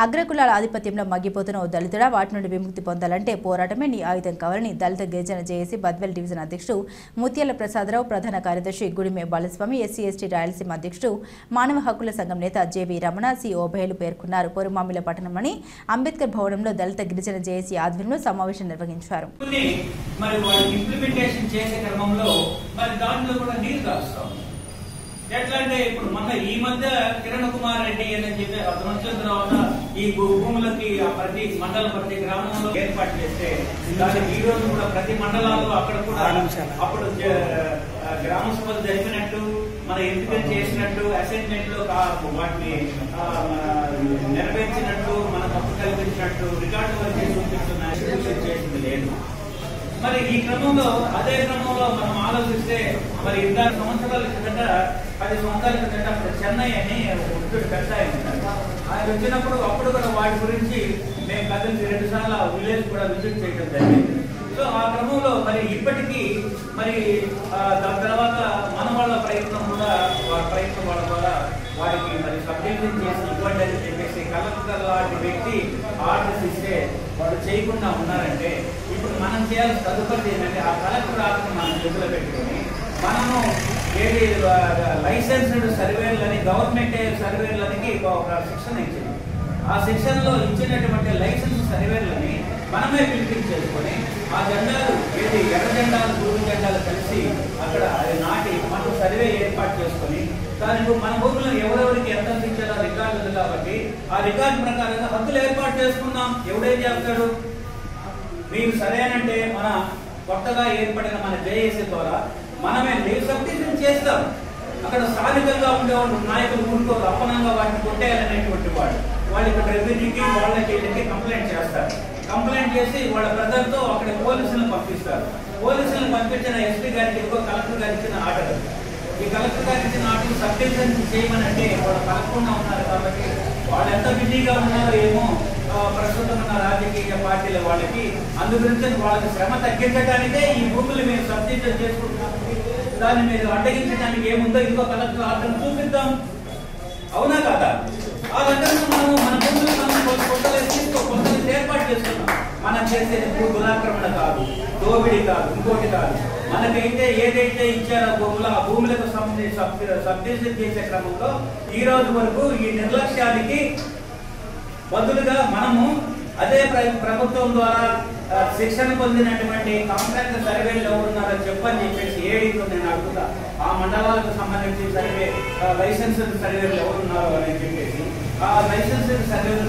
అగ్రకులాల ఆధిపత్యంలో మగ్గిపోతున్న ఓ దళితుడా వాటి నుండి విముక్తి పొందాలంటే పోరాటమే నీ ఆయుధం కావాలని దళిత గిరిజన జేఏసీ బద్వేల్ డివిజన్ అధ్యక్షుడు ముత్యాల ప్రసాదరావు, ప్రధాన కార్యదర్శి గుడిమే బాలస్వామి, ఎస్సీ ఎస్టీ రాయలసీమ అధ్యక్షుడు మానవ హక్కుల సంఘం నేత జేవి రమణ, సి ఓబేలు పేర్కొన్నారు. పొరుమామిల పట్టణంలోని అంబేద్కర్ భవనంలో దళిత గిరిజన జేఏసీ ఆధ్వర్యంలో సమావేశం నిర్వహించారు. ఎట్లా అంటే ఇప్పుడు మన ఈ మధ్య కిరణ్ కుమార్ రెడ్డి అని చెప్పి అతను వచ్చిన తర్వాత ఈ భూములకి ప్రతి మండల ప్రతి గ్రామంలో ఏర్పాటు చేస్తే ఈ రోజు కూడా ప్రతి మండలాల్లో అక్కడ కూడా అప్పుడు గ్రామ సభలు జరిపినట్టు మన ఎంపిక చేసినట్టు అసైన్మెంట్ లో వాటిని నెరవేర్చినట్టు మన హక్కు కల్పించినట్టు రికార్డు వరకు చూపిస్తున్న చేసింది లేదు. మరి ఈ క్రమంలో అదే క్రమంలో మనం ఆలోచిస్తే మరి 20 సంవత్సరాల కిందట 10 సంవత్సరాల కిందట అప్పుడు చెన్నై అని వృద్ధుడు పెద్ద ఆయన వచ్చినప్పుడు అప్పుడు కూడా వాటి గురించి మేము కదిలిసి 2 సార్లు విలేజ్ కూడా విజిట్ చేయడం జరిగింది. సో ఆ క్రమంలో మరి ఇప్పటికీ మరి దాని తర్వాత మన వాళ్ళ ప్రయత్నం కూడా ప్రయత్నం వాళ్ళ ద్వారా వారికి మరి సబ్జెక్షన్ చేసి ఇవ్వండి అని చెప్పేసి కలెక్టర్ లాంటి వ్యక్తి ఆర్డర్స్ ఇస్తే వాళ్ళు చేయకుండా ఉన్నారంటే ఇప్పుడు మనం చేయాల్సిన తదుపరి ఏంటంటే ఆ కలెక్టర్ ఆర్డర్ మనం చేతిలో పెట్టుకొని మనము ఏది లైసెన్స్డ్ సర్వేలని గవర్నమెంట్ సర్వేలకి ఒక శిక్షణ ఇచ్చింది. ఆ శిక్షణలో ఇచ్చినటువంటి లైసెన్స్ సర్వేలని మనమే పిలిపించేసుకొని ఆ జెండాలు ఏది ఎర్ర జెండాలు భూమి జెండాలు కలిసి అక్కడ అది నాటి మనం సర్వే ఏర్పాటు చేసుకొని దానికి మన భూములను ఎవరెవరికి ఎంత ఇచ్చారో రికార్డు ఉంది కాబట్టి ఆ రికార్డు ప్రకారంగా హద్దులు ఏర్పాటు చేసుకుందాం. ఎవడేం చేస్తాడు? మీరు సరేనంటే మన కొత్తగా ఏర్పడిన మన జేఏసీ ద్వారా మనమే సబ్మిషన్ చేస్తాం. అక్కడ స్థానికంగా ఉండేవాళ్ళు నాయకులు కూడుకోరు అపనంగా వాటిని కొట్టేయాలనేటువంటి వాళ్ళు ఇక్కడ రెవెన్యూకి వాళ్ళకి కంప్లైంట్ చేస్తారు. కంప్లైంట్ చేసి వాళ్ళ ప్రజలతో అక్కడ పోలీసులను పంపిస్తారు. పోలీసులను పంపించిన ఎస్పీ గారికి ఇంకో కలెక్టర్ గారికి ఇచ్చిన ఆర్డర్. ఈ కలెక్టర్ గారికి ఇచ్చిన ఆర్డర్ సబ్మిషన్ చేయమని అంటే వాళ్ళు కలగకుండా ఉన్నారు కాబట్టి వాళ్ళు ఎంత బిజీగా ఉన్నారో ఏమో ప్రస్తుతం ఉన్న రాజకీయ పార్టీల వాళ్ళకి అందుగురించి వాళ్ళకి శ్రమ తగ్గించడానికే ఈ భూములు మేము సబ్మిషన్ చేసుకుంటున్నాం. దాన్ని మీరు అడ్డగించడానికి ఏముందో ఇంకో కలెక్టర్ ఆర్డర్ చూపిద్దాం. అవునా కాదా? ఆ రకంగా మనము మన భూములు కొత్తలు ఏర్పాటు చేస్తున్నాం. మనం చేసేది దురాక్రమణ కాదు, దోపిడీ కాదు, ఇంకోటి కాదు. మనకైతే ఏదైతే ఇచ్చారో భూములు ఆ భూములకు సబ్మిషన్ చేసే క్రమంలో ఈ రోజు వరకు ఈ నిర్లక్ష్యానికి బదులుగా మనము అదే ప్రభుత్వం ద్వారా శిక్షణ పొందినటువంటి కాంట్రాక్ట్ సర్వేలు ఎవరున్నారో చెప్పని చెప్పేసి ఏడీతో నేను అడుగుతా. ఆ మండలాలకు సంబంధించి సర్వే లైసెన్స్డ్ సర్వేలు ఎవరున్నారో అని చెప్పేసి ఆ లైసెన్స్డ్ సర్వేలు